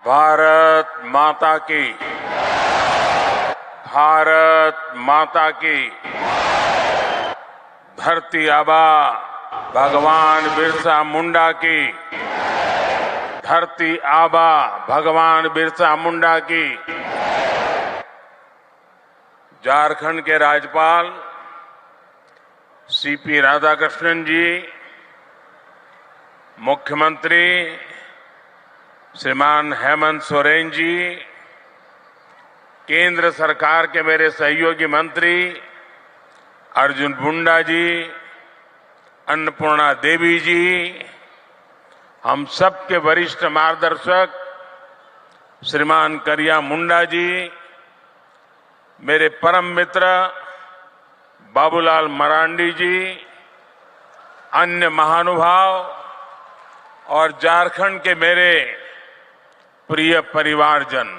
भारत माता की, भारत माता की। धरती आबा भगवान बिरसा मुंडा की, धरती आबा भगवान बिरसा मुंडा की। झारखंड के राज्यपाल सीपी राधाकृष्णन जी, मुख्यमंत्री श्रीमान हेमंत सोरेन जी, केंद्र सरकार के मेरे सहयोगी मंत्री अर्जुन मुंडा जी, अन्नपूर्णा देवी जी, हम सबके वरिष्ठ मार्गदर्शक श्रीमान करिया मुंडा जी, मेरे परम मित्र बाबूलाल मरांडी जी, अन्य महानुभाव और झारखंड के मेरे प्रिय परिवारजन,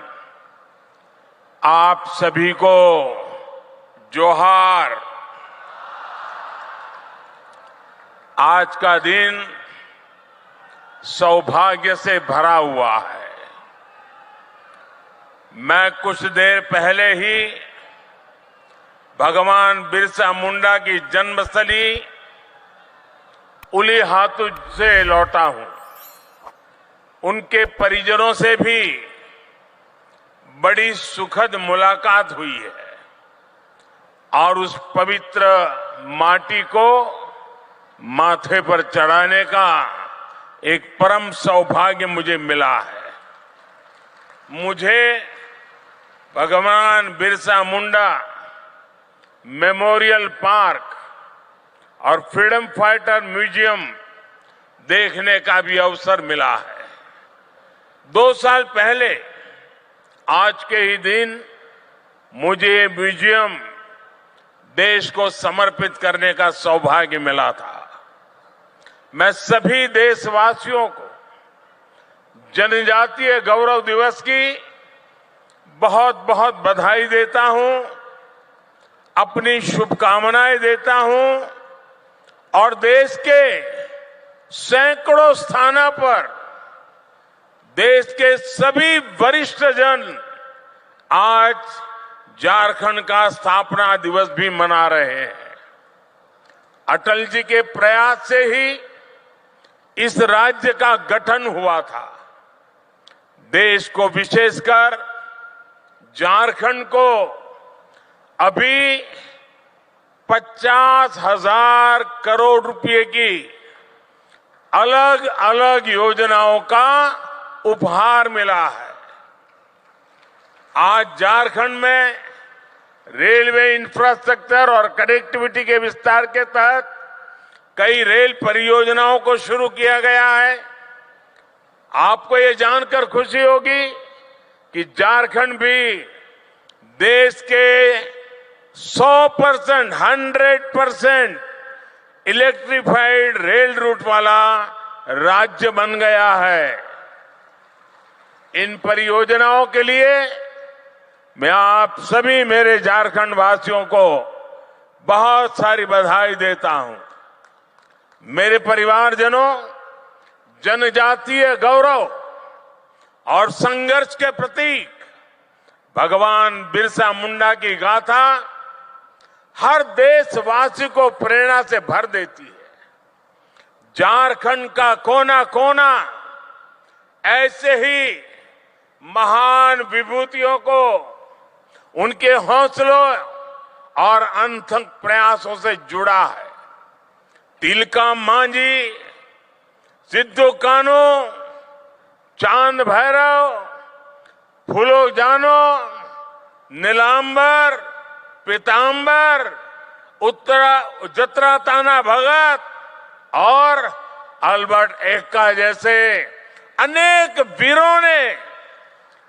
आप सभी को जोहार। आज का दिन सौभाग्य से भरा हुआ है। मैं कुछ देर पहले ही भगवान बिरसा मुंडा की जन्मस्थली उलीहातू से लौटा हूं। उनके परिजनों से भी बड़ी सुखद मुलाकात हुई है और उस पवित्र माटी को माथे पर चढ़ाने का एक परम सौभाग्य मुझे मिला है। मुझे भगवान बिरसा मुंडा मेमोरियल पार्क और फ्रीडम फाइटर म्यूजियम देखने का भी अवसर मिला है। 2 साल पहले आज के ही दिन मुझे ये म्यूजियम देश को समर्पित करने का सौभाग्य मिला था। मैं सभी देशवासियों को जनजातीय गौरव दिवस की बहुत बहुत बधाई देता हूं, अपनी शुभकामनाएं देता हूं और देश के सैकड़ों स्थानों पर देश के सभी वरिष्ठ जन आज झारखंड का स्थापना दिवस भी मना रहे हैं। अटल जी के प्रयास से ही इस राज्य का गठन हुआ था। देश को, विशेषकर झारखंड को अभी 50,000 करोड़ रुपए की अलग अलग योजनाओं का उपहार मिला है। आज झारखंड में रेलवे इंफ्रास्ट्रक्चर और कनेक्टिविटी के विस्तार के तहत कई रेल परियोजनाओं को शुरू किया गया है। आपको ये जानकर खुशी होगी कि झारखंड भी देश के 100%, 100% इलेक्ट्रिफाइड रेल रूट वाला राज्य बन गया है। इन परियोजनाओं के लिए मैं आप सभी मेरे झारखंड वासियों को बहुत सारी बधाई देता हूं। मेरे परिवारजनों, जनजातीय गौरव और संघर्ष के प्रतीक भगवान बिरसा मुंडा की गाथा हर देशवासी को प्रेरणा से भर देती है। झारखंड का कोना कोना ऐसे ही महान विभूतियों को उनके हौसलों और अनथक प्रयासों से जुड़ा है। तिलका मांझी, सिद्धू कान्हू, चांद भैरव, फूलो जानो, नीलांबर, पीतांबर, जत्रा ताना भगत और अल्बर्ट एक्का जैसे अनेक वीरों ने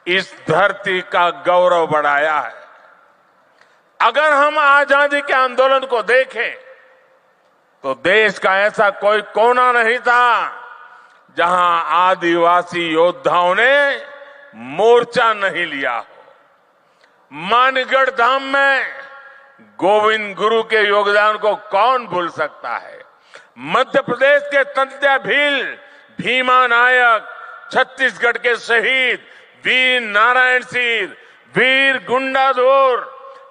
इस धरती का गौरव बढ़ाया है। अगर हम आजादी के आंदोलन को देखें तो देश का ऐसा कोई कोना नहीं था जहां आदिवासी योद्धाओं ने मोर्चा नहीं लिया हो। मानगढ़ धाम में गोविंद गुरु के योगदान को कौन भूल सकता है। मध्य प्रदेश के तंत्या भील, भीमा नायक, छत्तीसगढ़ के शहीद वीर नारायण सिंह, वीर गुंडाधुर,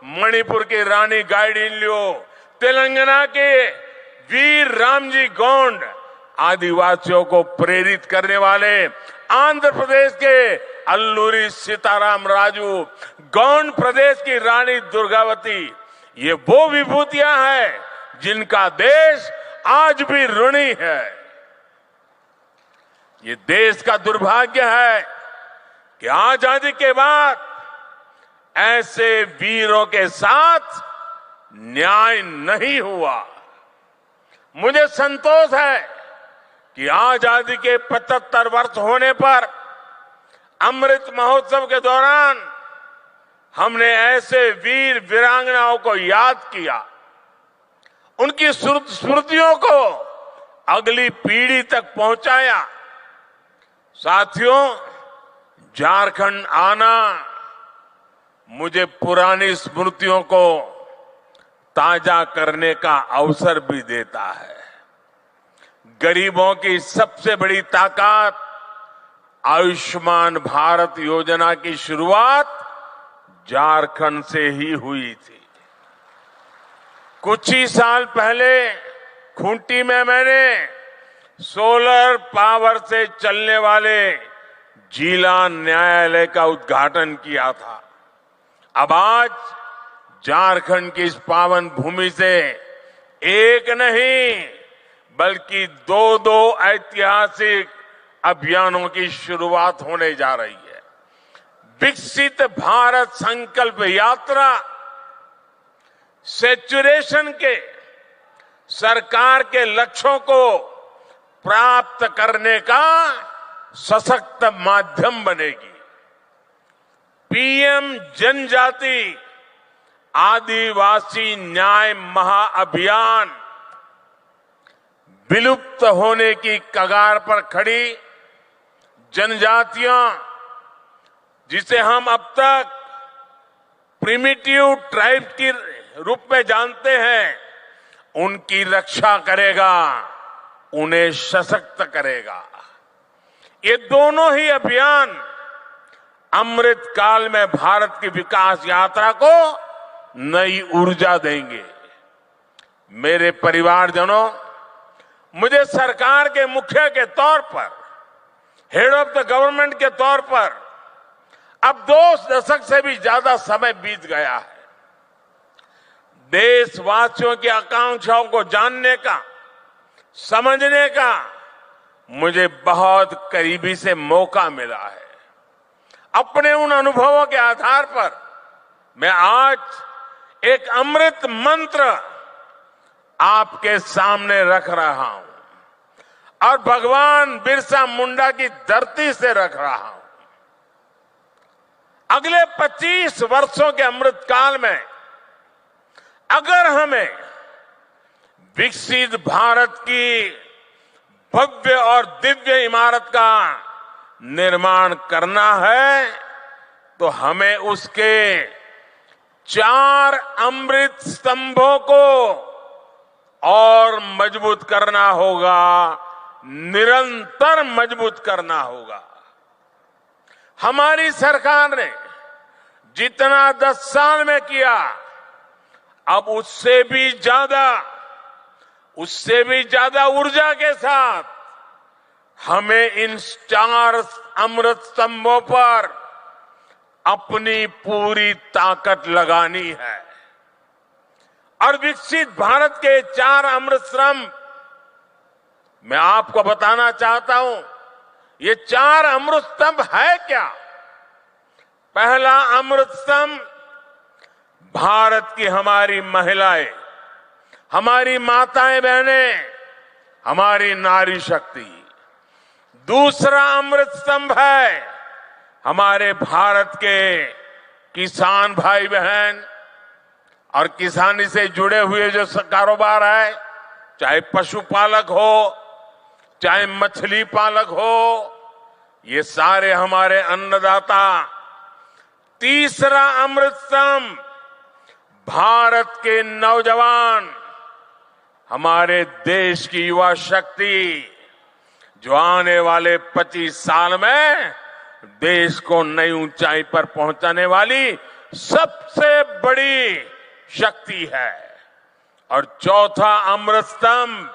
मणिपुर की रानी गाइडिन्ल्यो, तेलंगाना के वीर रामजी गोंड, आदिवासियों को प्रेरित करने वाले आंध्र प्रदेश के अल्लूरी सीताराम राजू, गोंड प्रदेश की रानी दुर्गावती, ये वो विभूतियां हैं जिनका देश आज भी ऋणी है। ये देश का दुर्भाग्य है कि आजादी के बाद ऐसे वीरों के साथ न्याय नहीं हुआ। मुझे संतोष है कि आजादी के 75 वर्ष होने पर अमृत महोत्सव के दौरान हमने ऐसे वीर वीरांगनाओं को याद किया, उनकी स्मृतियों को अगली पीढ़ी तक पहुंचाया। साथियों, झारखंड आना मुझे पुरानी स्मृतियों को ताजा करने का अवसर भी देता है। गरीबों की सबसे बड़ी ताकत आयुष्मान भारत योजना की शुरुआत झारखंड से ही हुई थी। कुछ ही साल पहले खूंटी में मैंने सोलर पावर से चलने वाले जिला न्यायालय का उद्घाटन किया था। अब आज झारखंड की इस पावन भूमि से एक नहीं बल्कि दो ऐतिहासिक अभियानों की शुरुआत होने जा रही है। विकसित भारत संकल्प यात्रा सैचुरेशन के सरकार के लक्ष्यों को प्राप्त करने का सशक्त माध्यम बनेगी। पीएम जनजाति आदिवासी न्याय महाअभियान विलुप्त होने की कगार पर खड़ी जनजातियां, जिसे हम अब तक प्रिमिटिव ट्राइब के रूप में जानते हैं, उनकी रक्षा करेगा, उन्हें सशक्त करेगा। ये दोनों ही अभियान अमृत काल में भारत की विकास यात्रा को नई ऊर्जा देंगे। मेरे परिवारजनों, मुझे सरकार के मुखिया के तौर पर, हेड ऑफ द गवर्नमेंट के तौर पर अब 2 दशक से भी ज्यादा समय बीत गया है। देशवासियों की आकांक्षाओं को जानने का, समझने का मुझे बहुत करीबी से मौका मिला है। अपने उन अनुभवों के आधार पर मैं आज एक अमृत मंत्र आपके सामने रख रहा हूं और भगवान बिरसा मुंडा की धरती से रख रहा हूं। अगले 25 वर्षों के अमृत काल में अगर हमें विकसित भारत की भव्य और दिव्य इमारत का निर्माण करना है तो हमें उसके 4 अमृत स्तंभों को और मजबूत करना होगा, निरंतर मजबूत करना होगा। हमारी सरकार ने जितना 10 साल में किया, अब उससे भी ज्यादा ऊर्जा के साथ हमें इन 4 अमृत स्तंभों पर अपनी पूरी ताकत लगानी है। और विकसित भारत के 4 अमृत स्तंभ मैं आपको बताना चाहता हूं। ये 4 अमृत स्तंभ है क्या? पहला अमृत स्तंभ भारत की हमारी महिलाएं, हमारी माताएं बहनें, हमारी नारी शक्ति। दूसरा अमृत स्तंभ है हमारे भारत के किसान भाई बहन और किसानी से जुड़े हुए जो कारोबार है, चाहे पशुपालक हो, चाहे मछली पालक हो, ये सारे हमारे अन्नदाता। तीसरा अमृत स्तंभ भारत के नौजवान, हमारे देश की युवा शक्ति, जो आने वाले 25 साल में देश को नई ऊंचाई पर पहुंचाने वाली सबसे बड़ी शक्ति है। और चौथा अमृत स्तंभ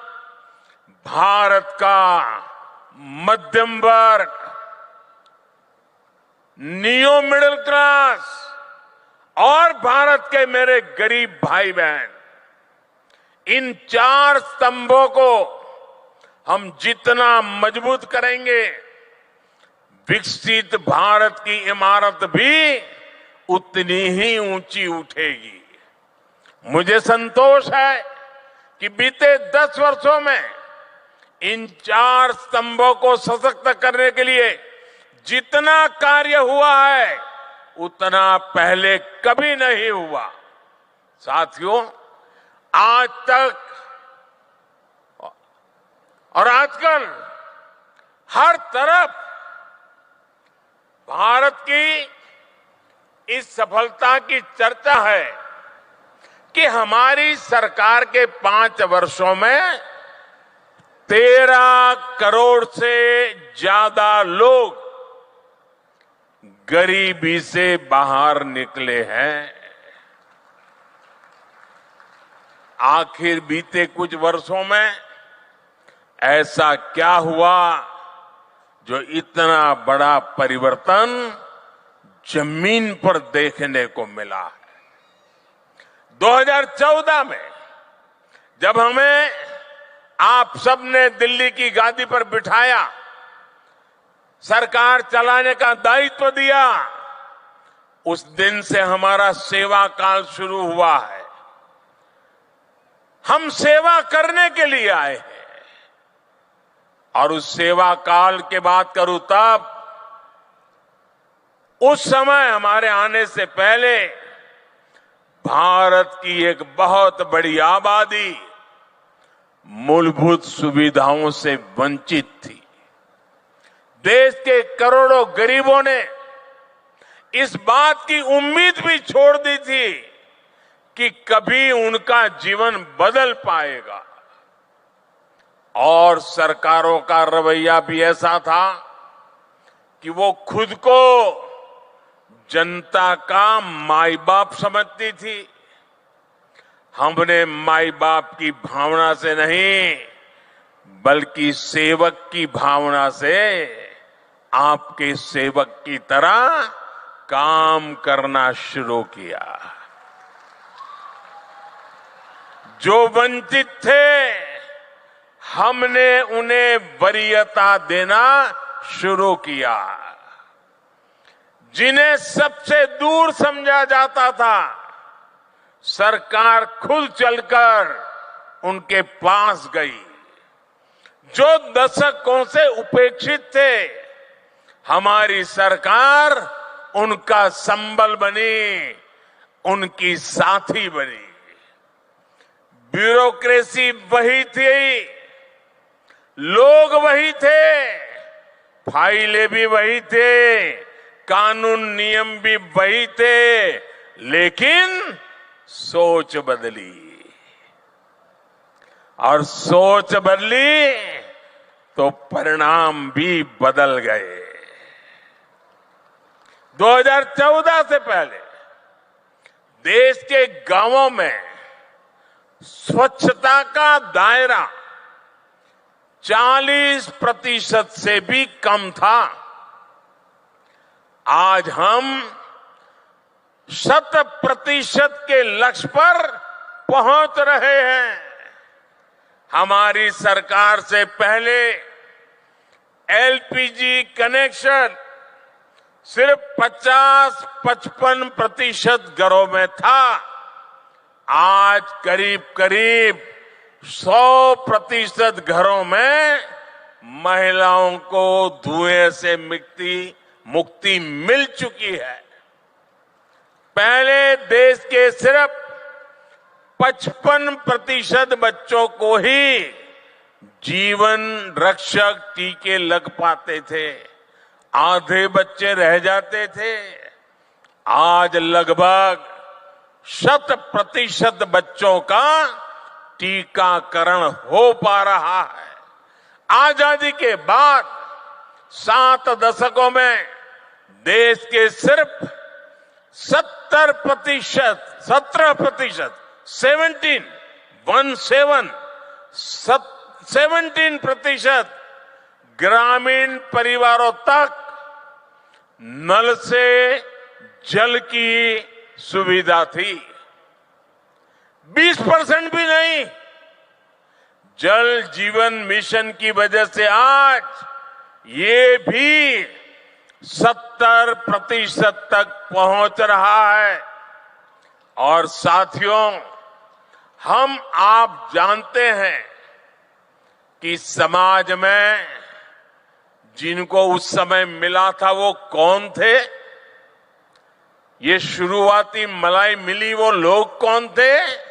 भारत का मध्यम वर्ग, नियो मिडिल क्लास और भारत के मेरे गरीब भाई बहन, इन चार स्तंभों को हम जितना मजबूत करेंगे, विकसित भारत की इमारत भी उतनी ही ऊंची उठेगी। मुझे संतोष है कि बीते 10 वर्षों में इन चार स्तंभों को सशक्त करने के लिए जितना कार्य हुआ है उतना पहले कभी नहीं हुआ। साथियों, आज तक और आजकल हर तरफ भारत की इस सफलता की चर्चा है कि हमारी सरकार के 5 वर्षों में 13 करोड़ से ज्यादा लोग गरीबी से बाहर निकले हैं। आखिर बीते कुछ वर्षों में ऐसा क्या हुआ जो इतना बड़ा परिवर्तन जमीन पर देखने को मिला है? 2014 में जब हमें आप सबने दिल्ली की गादी पर बिठाया, सरकार चलाने का दायित्व दिया, उस दिन से हमारा सेवा काल शुरू हुआ है। हम सेवा करने के लिए आए हैं और उस सेवा काल की बात करूं तब उस समय हमारे आने से पहले भारत की एक बहुत बड़ी आबादी मूलभूत सुविधाओं से वंचित थी। देश के करोड़ों गरीबों ने इस बात की उम्मीद भी छोड़ दी थी कि कभी उनका जीवन बदल पाएगा। और सरकारों का रवैया भी ऐसा था कि वो खुद को जनता का माई बाप समझती थी। हमने माई बाप की भावना से नहीं बल्कि सेवक की भावना से आपके सेवक की तरह काम करना शुरू किया। जो वंचित थे हमने उन्हें वरीयता देना शुरू किया। जिन्हें सबसे दूर समझा जाता था, सरकार खुद चलकर उनके पास गई। जो दशकों से उपेक्षित थे, हमारी सरकार उनका संबल बनी, उनकी साथी बनी। ब्यूरोक्रेसी वही थी, लोग वही थे, फाइलें भी वही थे, कानून नियम भी वही थे, लेकिन सोच बदली। और सोच बदली तो परिणाम भी बदल गए। 2014 से पहले देश के गांवों में स्वच्छता का दायरा 40% से भी कम था। आज हम 100% के लक्ष्य पर पहुंच रहे हैं। हमारी सरकार से पहले एलपीजी कनेक्शन सिर्फ 50-55% घरों में था। आज करीब करीब 100% घरों में महिलाओं को धुएं से मुक्ति मिल चुकी है। पहले देश के सिर्फ 55% बच्चों को ही जीवन रक्षक टीके लग पाते थे, आधे बच्चे रह जाते थे। आज लगभग 100% बच्चों का टीकाकरण हो पा रहा है। आजादी के बाद 7 दशकों में देश के सिर्फ 17%, 17% ग्रामीण परिवारों तक नल से जल की सुविधा थी। 20% भी नहीं। जल जीवन मिशन की वजह से आज ये भी 70% तक पहुंच रहा है। और साथियों, हम आप जानते हैं कि समाज में जिनको उस समय मिला था वो कौन थे? ये शुरुआती मलाई मिली वो लोग कौन थे?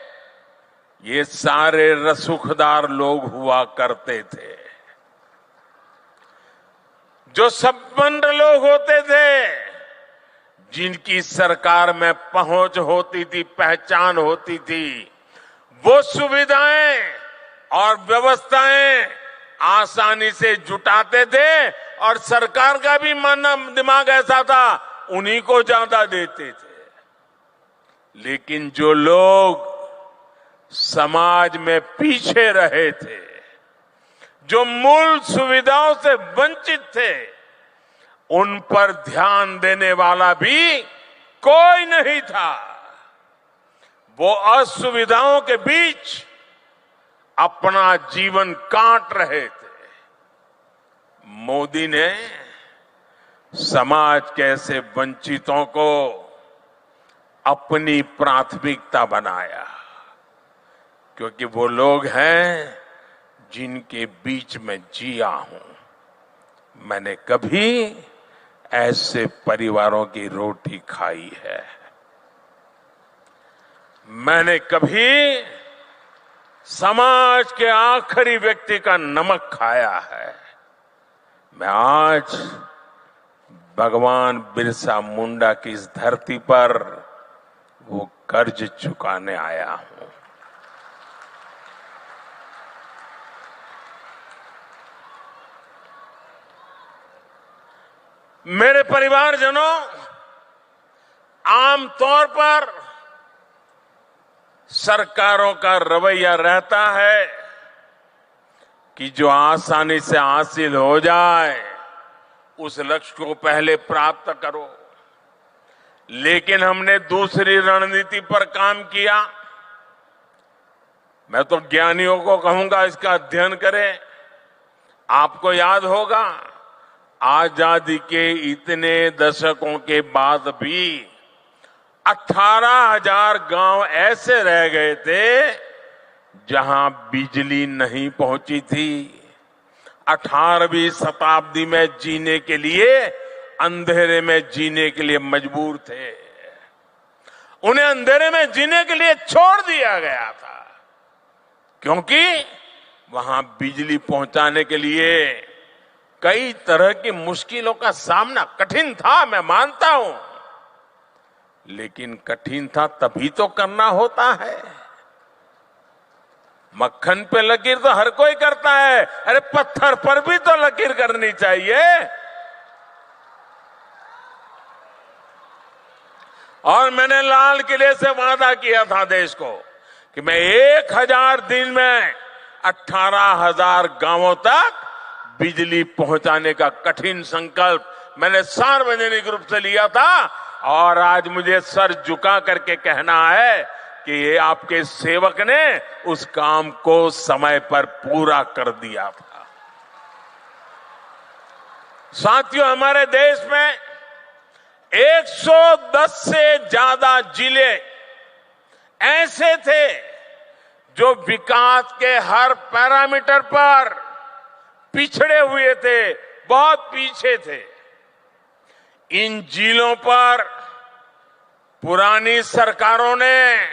ये सारे रसूखदार लोग हुआ करते थे। जो संपन्न लोग होते थे, जिनकी सरकार में पहुंच होती थी, पहचान होती थी, वो सुविधाएं और व्यवस्थाएं आसानी से जुटाते थे और सरकार का भी मन दिमाग ऐसा था, उन्हीं को ज्यादा देते थे। लेकिन जो लोग समाज में पीछे रहे थे, जो मूल सुविधाओं से वंचित थे, उन पर ध्यान देने वाला भी कोई नहीं था। वो असुविधाओं के बीच अपना जीवन काट रहे थे। मोदी ने समाज के ऐसे वंचितों को अपनी प्राथमिकता बनाया, क्योंकि वो लोग हैं जिनके बीच में जिया हूं। मैंने कभी ऐसे परिवारों की रोटी खाई है। मैंने कभी समाज के आखिरी व्यक्ति का नमक खाया है। मैं आज भगवान बिरसा मुंडा की इस धरती पर वो कर्ज चुकाने आया हूं। मेरे परिवारजनों, आमतौर पर सरकारों का रवैया रहता है कि जो आसानी से हासिल हो जाए उस लक्ष्य को पहले प्राप्त करो। लेकिन हमने दूसरी रणनीति पर काम किया। मैं तो ज्ञानियों को कहूंगा इसका अध्ययन करें। आपको याद होगा, आजादी के इतने दशकों के बाद भी 18,000 गांव ऐसे रह गए थे जहां बिजली नहीं पहुंची थी। 18वीं शताब्दी में जीने के लिए, अंधेरे में जीने के लिए मजबूर थे। उन्हें अंधेरे में जीने के लिए छोड़ दिया गया था, क्योंकि वहां बिजली पहुंचाने के लिए कई तरह की मुश्किलों का सामना कठिन था, मैं मानता हूं। लेकिन कठिन था तभी तो करना होता है। मक्खन पे लकीर तो हर कोई करता है, अरे पत्थर पर भी तो लकीर करनी चाहिए। और मैंने लाल किले से वादा किया था देश को कि मैं 1000 दिन में 18,000 गांवों तक बिजली पहुंचाने का कठिन संकल्प मैंने सार्वजनिक रूप से लिया था। और आज मुझे सर झुका करके कहना है कि ये आपके सेवक ने उस काम को समय पर पूरा कर दिया था। साथियों, हमारे देश में 110 से ज्यादा जिले ऐसे थे जो विकास के हर पैरामीटर पर पिछड़े हुए थे, बहुत पीछे थे। इन जिलों पर पुरानी सरकारों ने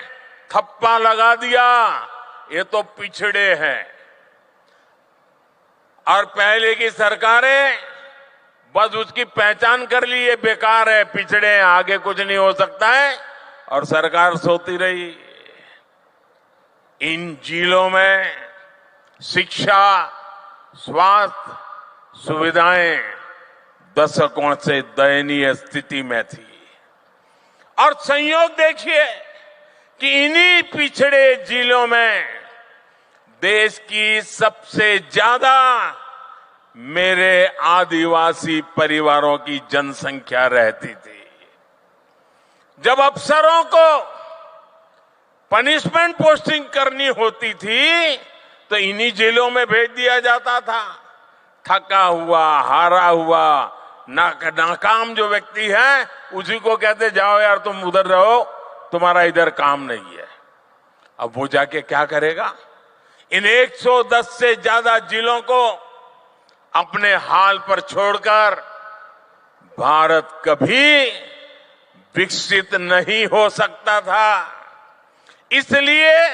थप्पा लगा दिया, ये तो पिछड़े हैं। और पहले की सरकारें बस उसकी पहचान कर ली, ये बेकार है, पिछड़े हैं, आगे कुछ नहीं हो सकता है, और सरकार सोती रही। इन जिलों में शिक्षा, स्वास्थ्य सुविधाएं दशकों से दयनीय स्थिति में थी। और संयोग देखिए कि इन्हीं पिछड़े जिलों में देश की सबसे ज्यादा मेरे आदिवासी परिवारों की जनसंख्या रहती थी। जब अफसरों को पनिशमेंट पोस्टिंग करनी होती थी तो इन्हीं जिलों में भेज दिया जाता था। थका हुआ, हारा हुआ, नाकाम जो व्यक्ति है उसी को कहते जाओ यार तुम उधर रहो, तुम्हारा इधर काम नहीं है। अब वो जाके क्या करेगा? इन 110 से ज्यादा जिलों को अपने हाल पर छोड़कर भारत कभी विकसित नहीं हो सकता था। इसलिए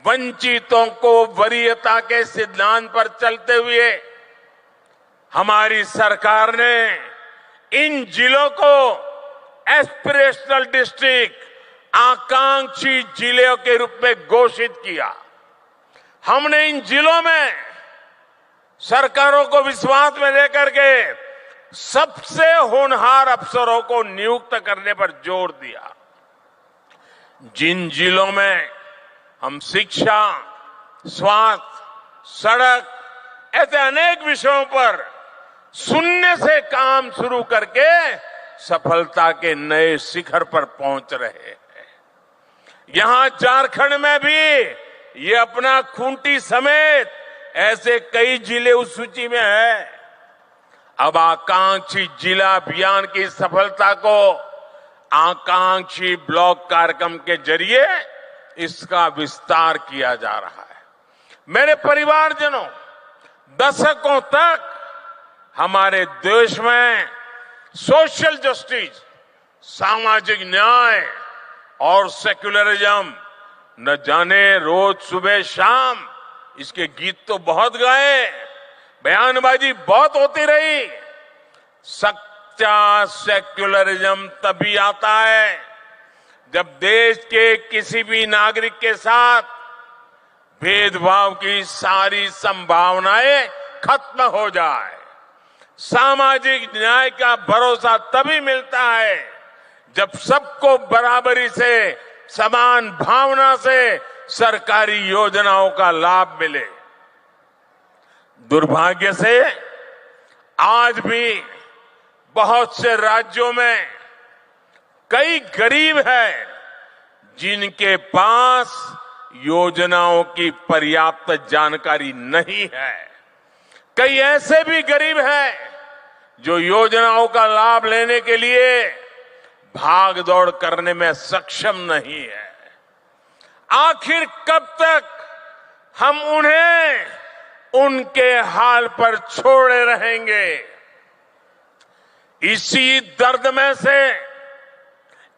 वंचितों को वरीयता के सिद्धांत पर चलते हुए हमारी सरकार ने इन जिलों को एस्पिरेशनल डिस्ट्रिक्ट, आकांक्षी जिलों के रूप में घोषित किया। हमने इन जिलों में सरकारों को विश्वास में लेकर के सबसे होनहार अफसरों को नियुक्त करने पर जोर दिया। जिन जिलों में हम शिक्षा, स्वास्थ्य, सड़क ऐसे अनेक विषयों पर शून्य से काम शुरू करके सफलता के नए शिखर पर पहुंच रहे हैं। यहां झारखंड में भी ये अपना खूंटी समेत ऐसे कई जिले उस सूची में है। अब आकांक्षी जिला अभियान की सफलता को आकांक्षी ब्लॉक कार्यक्रम के जरिए इसका विस्तार किया जा रहा है। मेरे परिवारजनों, दशकों तक हमारे देश में सोशल जस्टिस, सामाजिक न्याय और सेक्युलरिज्म न जाने रोज सुबह शाम इसके गीत तो बहुत गाए, बयानबाजी बहुत होती रही। सच्चा सेक्युलरिज्म तभी आता है जब देश के किसी भी नागरिक के साथ भेदभाव की सारी संभावनाएं खत्म हो जाए। सामाजिक न्याय का भरोसा तभी मिलता है जब सबको बराबरी से, समान भावना से सरकारी योजनाओं का लाभ मिले। दुर्भाग्य से आज भी बहुत से राज्यों में कई गरीब हैं जिनके पास योजनाओं की पर्याप्त जानकारी नहीं है। कई ऐसे भी गरीब हैं जो योजनाओं का लाभ लेने के लिए भाग दौड़ करने में सक्षम नहीं है। आखिर कब तक हम उन्हें उनके हाल पर छोड़े रहेंगे? इसी दर्द में से,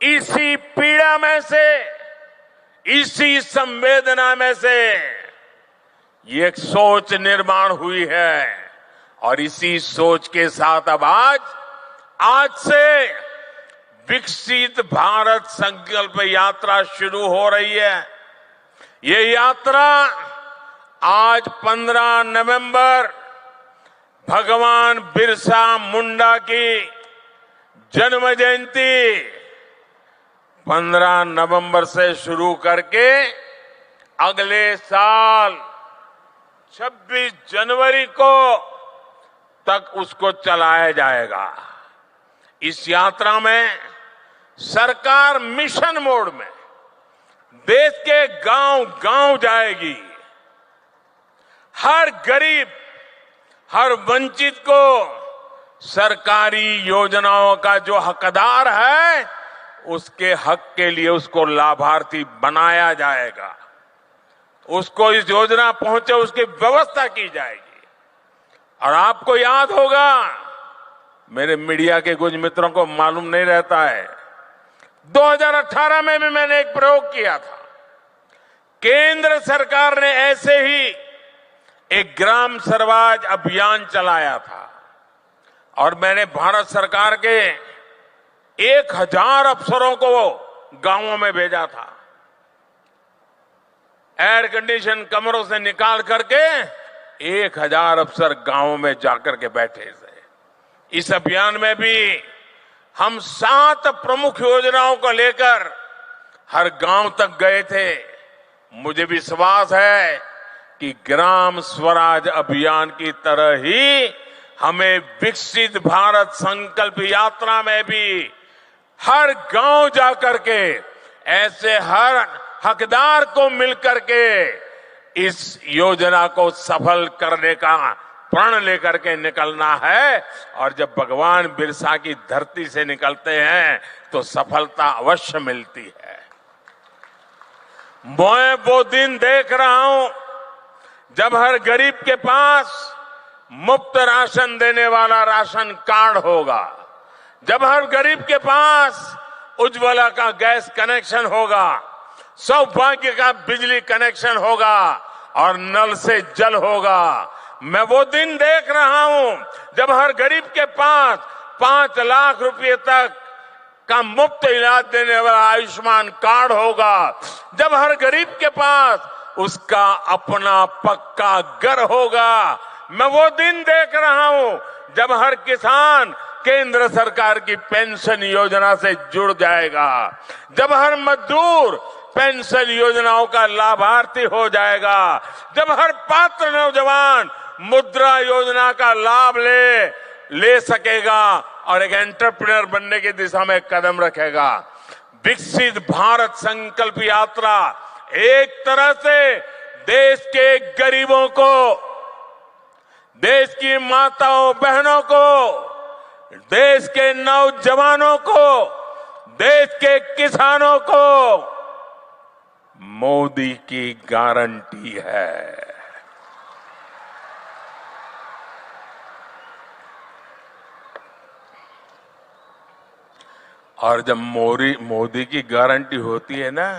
इसी पीड़ा में से, इसी संवेदना में से ये एक सोच निर्माण हुई है और इसी सोच के साथ अब आज से विकसित भारत संकल्प यात्रा शुरू हो रही है। ये यात्रा आज 15 नवंबर भगवान बिरसा मुंडा की जन्म जयंती 15 नवंबर से शुरू करके अगले साल 26 जनवरी को तक उसको चलाया जाएगा। इस यात्रा में सरकार मिशन मोड में देश के गांव-गांव जाएगी। हर गरीब, हर वंचित को सरकारी योजनाओं का जो हकदार है उसके हक के लिए उसको लाभार्थी बनाया जाएगा। उसको इस योजना पहुंचे उसकी व्यवस्था की जाएगी। और आपको याद होगा, मेरे मीडिया के कुछ मित्रों को मालूम नहीं रहता है, 2018 में भी मैंने एक प्रयोग किया था। केंद्र सरकार ने ऐसे ही एक ग्राम स्वराज अभियान चलाया था और मैंने भारत सरकार के 1000 अफसरों को गांवों में भेजा था। एयर कंडीशन कमरों से निकाल करके 1000 अफसर गांवों में जाकर के बैठे थे। इस अभियान में भी हम 7 प्रमुख योजनाओं को लेकर हर गांव तक गए थे। मुझे विश्वास है कि ग्राम स्वराज अभियान की तरह ही हमें विकसित भारत संकल्प यात्रा में भी हर गांव जाकर के ऐसे हर हकदार को मिलकर के इस योजना को सफल करने का प्रण लेकर के निकलना है। और जब भगवान बिरसा की धरती से निकलते हैं तो सफलता अवश्य मिलती है। मैं वो दिन देख रहा हूं जब हर गरीब के पास मुफ्त राशन देने वाला राशन कार्ड होगा, जब हर गरीब के पास उज्ज्वला का गैस कनेक्शन होगा, सौभाग्य का बिजली कनेक्शन होगा और नल से जल होगा। मैं वो दिन देख रहा हूं जब हर गरीब के पास 5 लाख रुपए तक का मुफ्त इलाज देने वाला आयुष्मान कार्ड होगा, जब हर गरीब के पास उसका अपना पक्का घर होगा। मैं वो दिन देख रहा हूं जब हर किसान केंद्र सरकार की पेंशन योजना से जुड़ जाएगा, जब हर मजदूर पेंशन योजनाओं का लाभार्थी हो जाएगा, जब हर पात्र नौजवान मुद्रा योजना का लाभ ले सकेगा और एक एंटरप्रेन्योर बनने की दिशा में कदम रखेगा। विकसित भारत संकल्प यात्रा एक तरह से देश के गरीबों को, देश की माताओं बहनों को, देश के नौजवानों को, देश के किसानों को मोदी की गारंटी है। और जब मोदी की गारंटी होती है ना,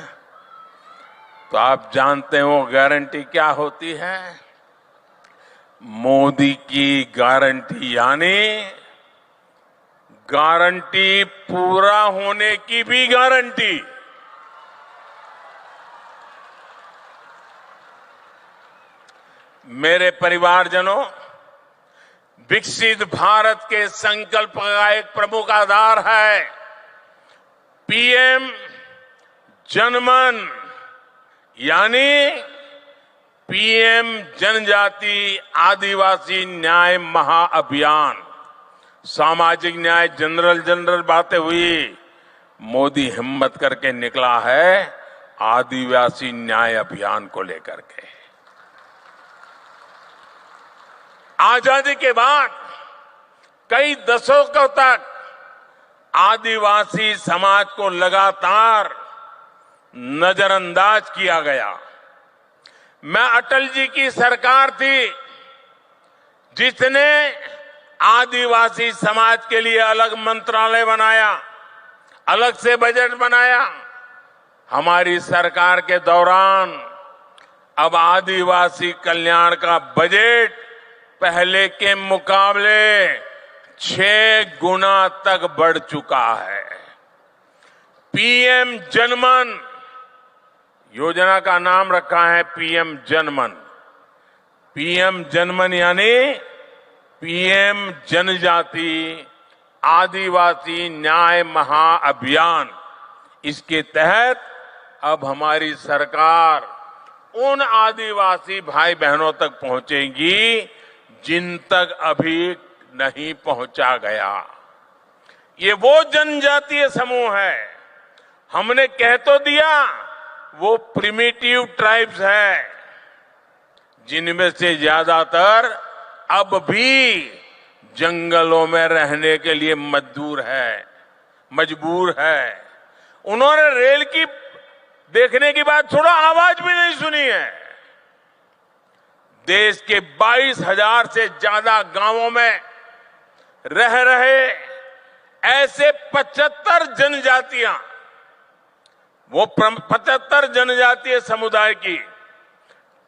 तो आप जानते हैं वो गारंटी क्या होती है? मोदी की गारंटी यानी गारंटी पूरा होने की भी गारंटी। मेरे परिवारजनों, विकसित भारत के संकल्प का एक प्रमुख आधार है पीएम जनमन, यानी पीएम जनजाति आदिवासी न्याय महाअभियान। सामाजिक न्याय जनरल बातें हुई, मोदी हिम्मत करके निकला है आदिवासी न्याय अभियान को लेकर के। आजादी के बाद कई दशकों तक आदिवासी समाज को लगातार नजरअंदाज किया गया। मैं अटल जी की सरकार थी जिसने आदिवासी समाज के लिए अलग मंत्रालय बनाया, अलग से बजट बनाया। हमारी सरकार के दौरान अब आदिवासी कल्याण का बजट पहले के मुकाबले 6 गुना तक बढ़ चुका है। पीएम जनमन योजना का नाम रखा है पीएम जनमन। पीएम जनमन यानी पीएम जनजाति आदिवासी न्याय महाअभियान। इसके तहत अब हमारी सरकार उन आदिवासी भाई बहनों तक पहुंचेगी जिन तक अभी नहीं पहुंचा गया। ये वो जनजातीय समूह है, हमने कह तो दिया वो प्रिमिटिव ट्राइब्स है, जिनमें से ज्यादातर अब भी जंगलों में रहने के लिए मजबूर है। उन्होंने रेल की देखने की बाद थोड़ा आवाज भी नहीं सुनी है। देश के 22,000 से ज्यादा गांवों में रह रहे ऐसे 75 जनजातियां, वो 75 जनजातीय समुदाय की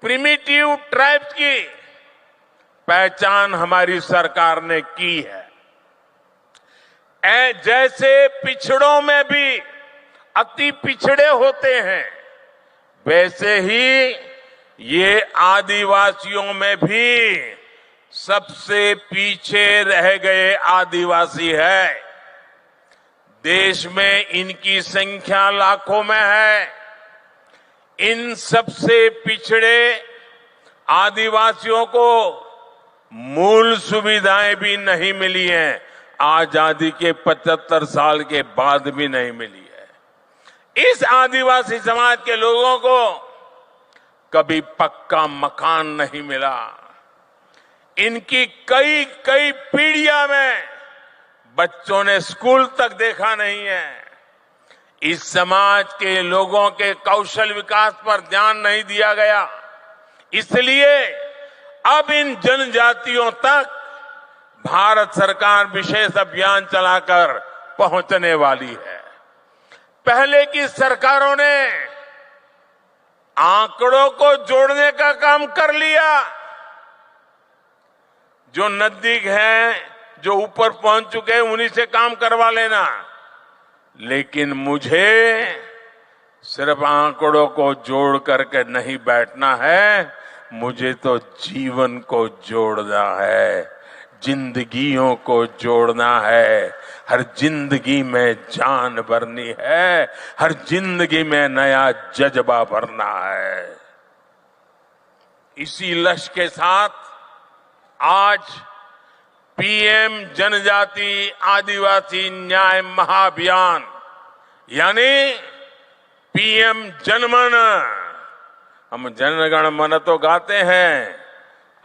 प्रिमिटिव ट्राइब्स की पहचान हमारी सरकार ने की है। जैसे पिछड़ों में भी अति पिछड़े होते हैं, वैसे ही ये आदिवासियों में भी सबसे पीछे रह गए आदिवासी है। देश में इनकी संख्या लाखों में है। इन सबसे पिछड़े आदिवासियों को मूल सुविधाएं भी नहीं मिली हैं। आजादी के 75 साल के बाद भी नहीं मिली है। इस आदिवासी समाज के लोगों को कभी पक्का मकान नहीं मिला। इनकी कई कई पीढ़ियां में बच्चों ने स्कूल तक देखा नहीं है। इस समाज के लोगों के कौशल विकास पर ध्यान नहीं दिया गया। इसलिए अब इन जनजातियों तक भारत सरकार विशेष अभियान चलाकर पहुंचने वाली है। पहले की सरकारों ने आंकड़ों को जोड़ने का काम कर लिया। जो नजदीक हैं, जो ऊपर पहुंच चुके हैं, उन्हीं से काम करवा लेना। लेकिन मुझे सिर्फ आंकड़ों को जोड़ करके नहीं बैठना है, मुझे तो जीवन को जोड़ना है, जिंदगियों को जोड़ना है। हर जिंदगी में जान भरनी है, हर जिंदगी में नया जज्बा भरना है। इसी लक्ष्य के साथ आज पीएम जनजाति आदिवासी न्याय महाअभियान यानी पीएम जनमन, हम जनगण मन तो गाते हैं,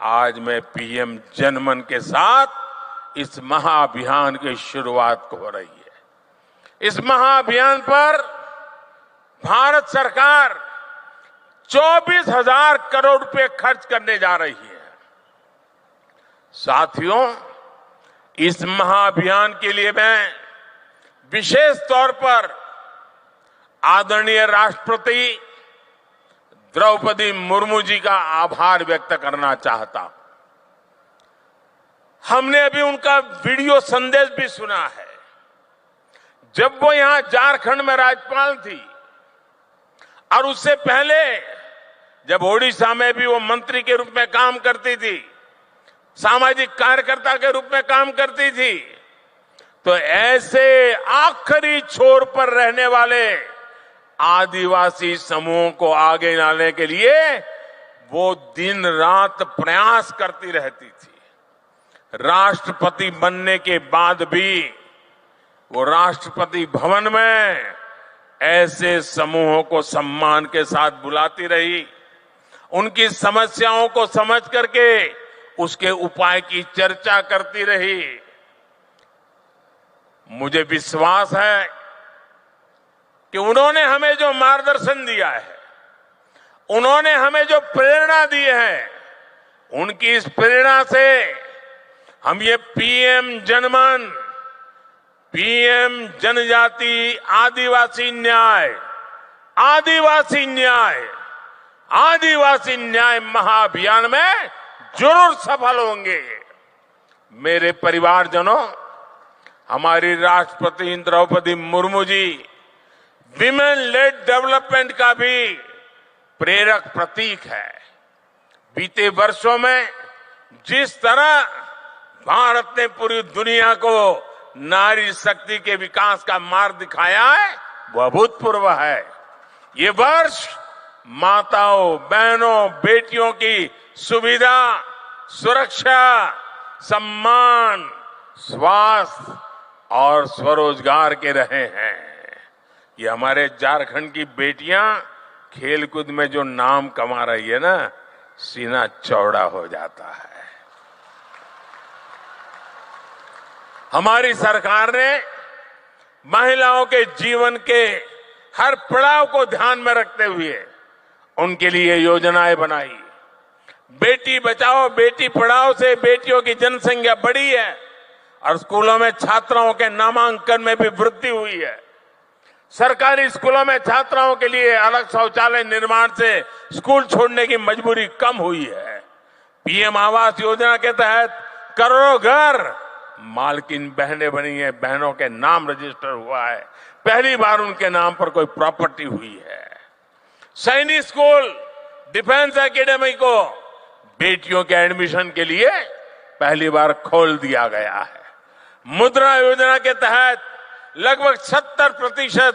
आज मैं पीएम जनमन के साथ इस महाअभियान की शुरुआत हो रही है। इस महाअभियान पर भारत सरकार 24,000 करोड़ रुपए खर्च करने जा रही है। साथियों, इस महाअभियान के लिए मैं विशेष तौर पर आदरणीय राष्ट्रपति द्रौपदी मुर्मू जी का आभार व्यक्त करना चाहता हूं। हमने अभी उनका वीडियो संदेश भी सुना है। जब वो यहां झारखंड में राज्यपाल थी और उससे पहले जब ओडिशा में भी वो मंत्री के रूप में काम करती थी, सामाजिक कार्यकर्ता के रूप में काम करती थी, तो ऐसे आखिरी छोर पर रहने वाले आदिवासी समूहों को आगे लाने के लिए वो दिन रात प्रयास करती रहती थी। राष्ट्रपति बनने के बाद भी वो राष्ट्रपति भवन में ऐसे समूहों को सम्मान के साथ बुलाती रही, उनकी समस्याओं को समझ करके उसके उपाय की चर्चा करती रही। मुझे विश्वास है कि उन्होंने हमें जो मार्गदर्शन दिया है, उन्होंने हमें जो प्रेरणा दी है, उनकी इस प्रेरणा से हम ये पीएम जनमन, पीएम जनजाति आदिवासी न्याय, आदिवासी न्याय, आदिवासी न्याय महाअभियान में जरूर सफल होंगे। मेरे परिवारजनों, हमारी राष्ट्रपति Draupadi Murmu ji women lead development का भी प्रेरक प्रतीक है। बीते वर्षों में जिस तरह भारत ने पूरी दुनिया को नारी शक्ति के विकास का मार्ग दिखाया है, वह अभूतपूर्व है। ये वर्ष माताओं, बहनों, बेटियों की सुविधा, सुरक्षा, सम्मान, स्वास्थ्य और स्वरोजगार के रहे हैं। ये हमारे झारखंड की बेटियां खेलकूद में जो नाम कमा रही है ना, सीना चौड़ा हो जाता है। हमारी सरकार ने महिलाओं के जीवन के हर पड़ाव को ध्यान में रखते हुए उनके लिए योजनाएं बनाई। बेटी बचाओ बेटी पढ़ाओ से बेटियों की जनसंख्या बढ़ी है और स्कूलों में छात्राओं के नामांकन में भी वृद्धि हुई है। सरकारी स्कूलों में छात्राओं के लिए अलग शौचालय निर्माण से स्कूल छोड़ने की मजबूरी कम हुई है। पीएम आवास योजना के तहत करोड़ों घर मालकिन बहनें बनी है, बहनों के नाम रजिस्टर हुआ है, पहली बार उनके नाम पर कोई प्रॉपर्टी हुई है। सैनिक स्कूल, डिफेंस एकेडमी को बेटियों के एडमिशन के लिए पहली बार खोल दिया गया है। मुद्रा योजना के तहत लगभग 70%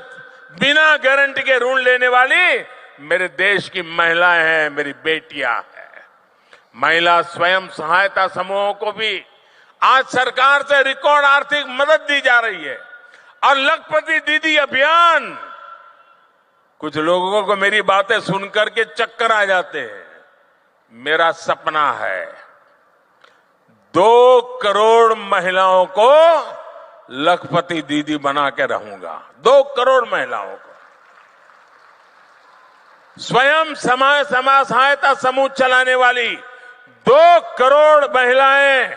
बिना गारंटी के ऋण लेने वाली मेरे देश की महिलाएं हैं, मेरी बेटियां हैं। महिला स्वयं सहायता समूहों को भी आज सरकार से रिकॉर्ड आर्थिक मदद दी जा रही है। और लखपति दीदी अभियान, कुछ लोगों को मेरी बातें सुनकर के चक्कर आ जाते हैं। मेरा सपना है 2 करोड़ महिलाओं को लखपति दीदी बना के रहूंगा। 2 करोड़ महिलाओं को स्वयं समाज सहायता समूह चलाने वाली 2 करोड़ महिलाएं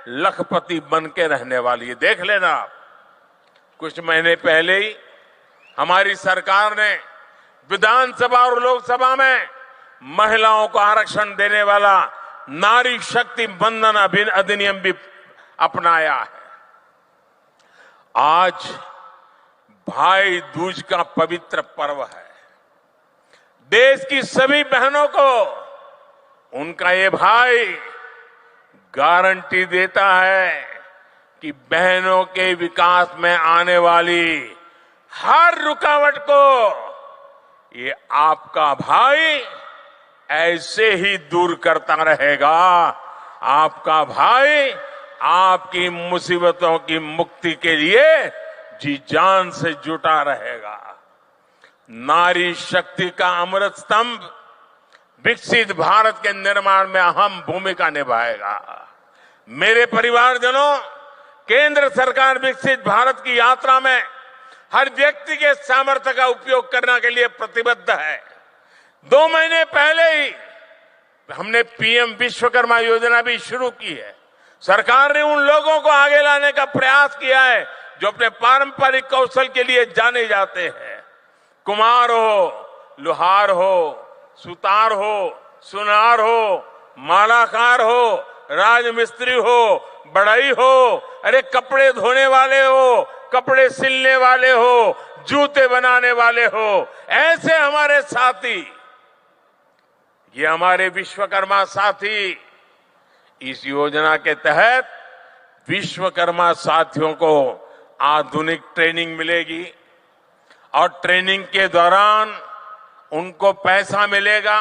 लखपति बन के रहने वाली है। देख लेना आप, कुछ महीने पहले ही हमारी सरकार ने विधानसभा और लोकसभा में महिलाओं को आरक्षण देने वाला नारी शक्ति बंधन अधिनियम भी अपनाया है। आज भाई दूज का पवित्र पर्व है। देश की सभी बहनों को उनका ये भाई गारंटी देता है कि बहनों के विकास में आने वाली हर रुकावट को ये आपका भाई ऐसे ही दूर करता रहेगा। आपका भाई आपकी मुसीबतों की मुक्ति के लिए जी जान से जुटा रहेगा। नारी शक्ति का अमृत स्तंभ विकसित भारत के निर्माण में अहम भूमिका निभाएगा। मेरे परिवारजनों, केंद्र सरकार विकसित भारत की यात्रा में हर व्यक्ति के सामर्थ्य का उपयोग करने के लिए प्रतिबद्ध है। 2 महीने पहले ही हमने पीएम विश्वकर्मा योजना भी शुरू की है। सरकार ने उन लोगों को आगे लाने का प्रयास किया है जो अपने पारंपरिक कौशल के लिए जाने जाते हैं। कुम्हार हो, लोहार हो, सुतार हो, सुनार हो, मालाकार हो, राजमिस्त्री हो, बढ़ई हो, अरे कपड़े धोने वाले हो, कपड़े सिलने वाले हो, जूते बनाने वाले हो, ऐसे हमारे साथी, ये हमारे विश्वकर्मा साथी, इस योजना के तहत विश्वकर्मा साथियों को आधुनिक ट्रेनिंग मिलेगी और ट्रेनिंग के दौरान उनको पैसा मिलेगा,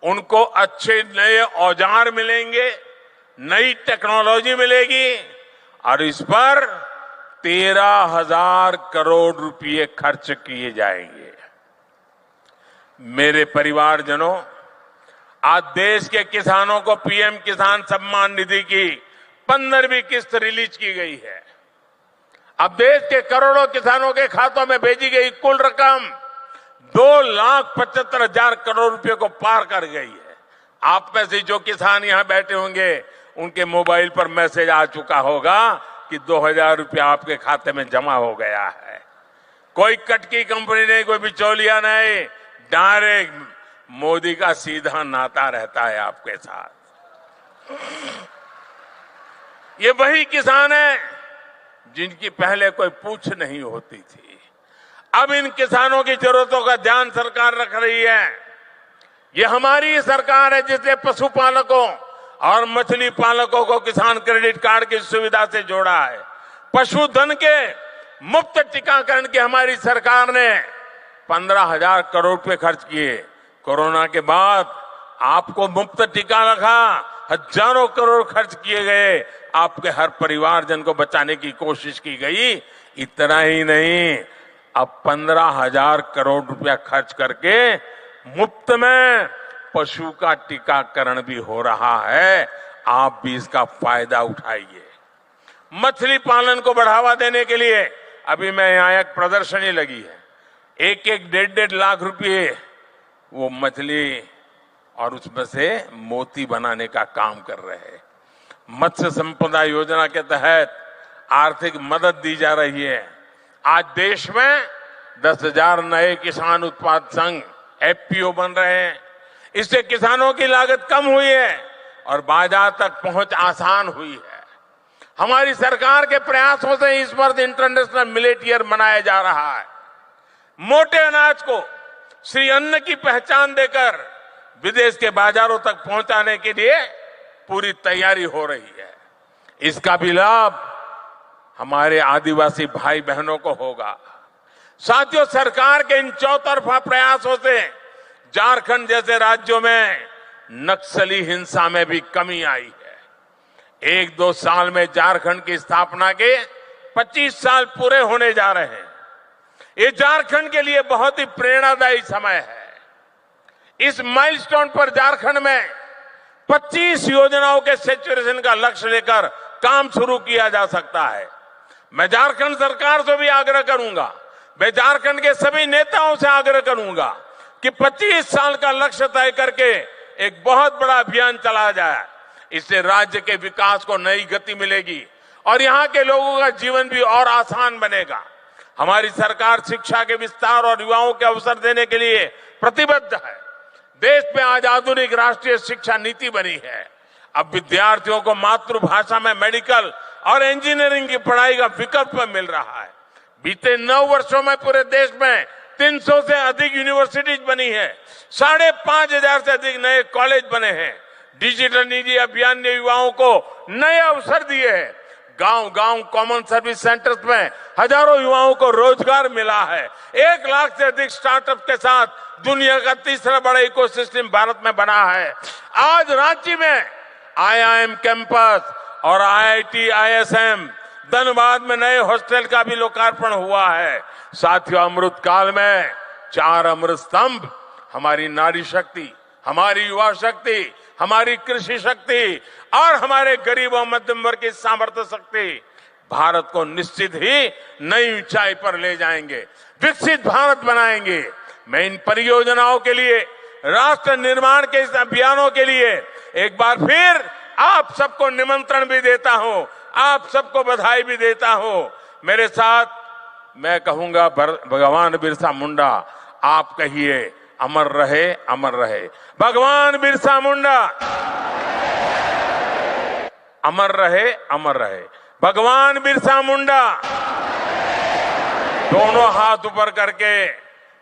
उनको अच्छे नए औजार मिलेंगे, नई टेक्नोलॉजी मिलेगी और इस पर 13,000 करोड़ रुपए खर्च किए जाएंगे। मेरे परिवारजनों, आज देश के किसानों को पीएम किसान सम्मान निधि की 15वीं किस्त रिलीज की गई है। अब देश के करोड़ों किसानों के खातों में भेजी गई कुल रकम 2,75,000 करोड़ रुपए को पार कर गई है। आप में से जो किसान यहां बैठे होंगे उनके मोबाइल पर मैसेज आ चुका होगा कि 2,000 रुपया आपके खाते में जमा हो गया है। कोई कटकी कंपनी नहीं, कोई बिचौलिया नहीं, डायरेक्ट मोदी का सीधा नाता रहता है आपके साथ। ये वही किसान है जिनकी पहले कोई पूछ नहीं होती थी। अब इन किसानों की जरूरतों का ध्यान सरकार रख रही है। ये हमारी सरकार है जिसने पशुपालकों और मछली पालकों को किसान क्रेडिट कार्ड की सुविधा से जोड़ा है। पशुधन के मुफ्त टीकाकरण की हमारी सरकार ने 15,000 करोड़ रुपए खर्च किए। कोरोना के बाद आपको मुफ्त टीका लगा, हजारों करोड़ खर्च किए गए, आपके हर परिवारजन को बचाने की कोशिश की गई। इतना ही नहीं, अब 15,000 करोड़ रुपया खर्च करके मुफ्त में पशु का टीकाकरण भी हो रहा है। आप भी इसका फायदा उठाइए। मछली पालन को बढ़ावा देने के लिए अभी मैं यहां एक प्रदर्शनी लगी है। 1-1, 1.5 लाख रुपए वो मछली और उसमें से मोती बनाने का काम कर रहे हैं। मत्स्य संपदा योजना के तहत आर्थिक मदद दी जा रही है। आज देश में 10,000 नए किसान उत्पाद संघ एफपीओ बन रहे हैं। इससे किसानों की लागत कम हुई है और बाजार तक पहुंच आसान हुई है। हमारी सरकार के प्रयासों से इस वर्ष इंटरनेशनल मिलेट ईयर मनाया जा रहा है। मोटे अनाज को श्री अन्न की पहचान देकर विदेश के बाजारों तक पहुंचाने के लिए पूरी तैयारी हो रही है। इसका भी लाभ हमारे आदिवासी भाई बहनों को होगा। साथियों, सरकार के इन चौतरफा प्रयासों से झारखंड जैसे राज्यों में नक्सली हिंसा में भी कमी आई है। 1-2 साल में झारखंड की स्थापना के 25 साल पूरे होने जा रहे हैं। ये झारखंड के लिए बहुत ही प्रेरणादायी समय है। इस माइलस्टोन पर झारखंड में 25 योजनाओं के सैचुरेशन का लक्ष्य लेकर काम शुरू किया जा सकता है। मैं झारखंड सरकार से भी आग्रह करूंगा, मैं झारखंड के सभी नेताओं से आग्रह करूंगा कि 25 साल का लक्ष्य तय करके एक बहुत बड़ा अभियान चलाया जाए। इससे राज्य के विकास को नई गति मिलेगी और यहाँ के लोगों का जीवन भी और आसान बनेगा। हमारी सरकार शिक्षा के विस्तार और युवाओं के अवसर देने के लिए प्रतिबद्ध है। देश में आज आधुनिक राष्ट्रीय शिक्षा नीति बनी है। अब विद्यार्थियों को मातृभाषा में मेडिकल और इंजीनियरिंग की पढ़ाई का विकल्प मिल रहा है। बीते 9 वर्षों में पूरे देश में 300 से अधिक यूनिवर्सिटीज बनी है, 5,500 से अधिक नए कॉलेज बने हैं। डिजिटल निधि अभियान ने युवाओं को नए अवसर दिए हैं। गांव-गांव कॉमन सर्विस सेंटर्स में हजारों युवाओं को रोजगार मिला है। 1 लाख से अधिक स्टार्टअप के साथ दुनिया का तीसरा बड़ा इकोसिस्टम भारत में बना है। आज रांची में IIM कैंपस और IIT ISM, धनबाद में नए हॉस्टल का भी लोकार्पण हुआ है। साथियों, अमृत काल में 4 अमृत स्तंभ, हमारी नारी शक्ति, हमारी युवा शक्ति, हमारी कृषि शक्ति और हमारे गरीब और मध्यम वर्ग की सामर्थ्य शक्ति भारत को निश्चित ही नई ऊंचाई पर ले जाएंगे, विकसित भारत बनाएंगे। मैं इन परियोजनाओं के लिए, राष्ट्र निर्माण के इस अभियानों के लिए एक बार फिर आप सबको निमंत्रण भी देता हूं, आप सबको बधाई भी देता हूं। मेरे साथ मैं कहूंगा, भगवान बिरसा मुंडा, आप कहिए अमर रहे, अमर रहे। भगवान बिरसा मुंडा अमर रहे, अमर रहे। भगवान बिरसा मुंडा। दोनों हाथ ऊपर करके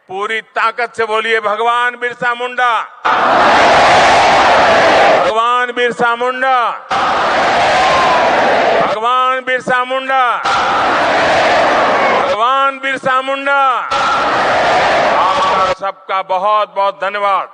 पूरी ताकत से बोलिए, भगवान बिरसा मुंडा, भगवान बिरसा मुंडा, भगवान बिरसा मुंडा, भगवान बिरसा मुंडा। आपका सबका बहुत बहुत धन्यवाद।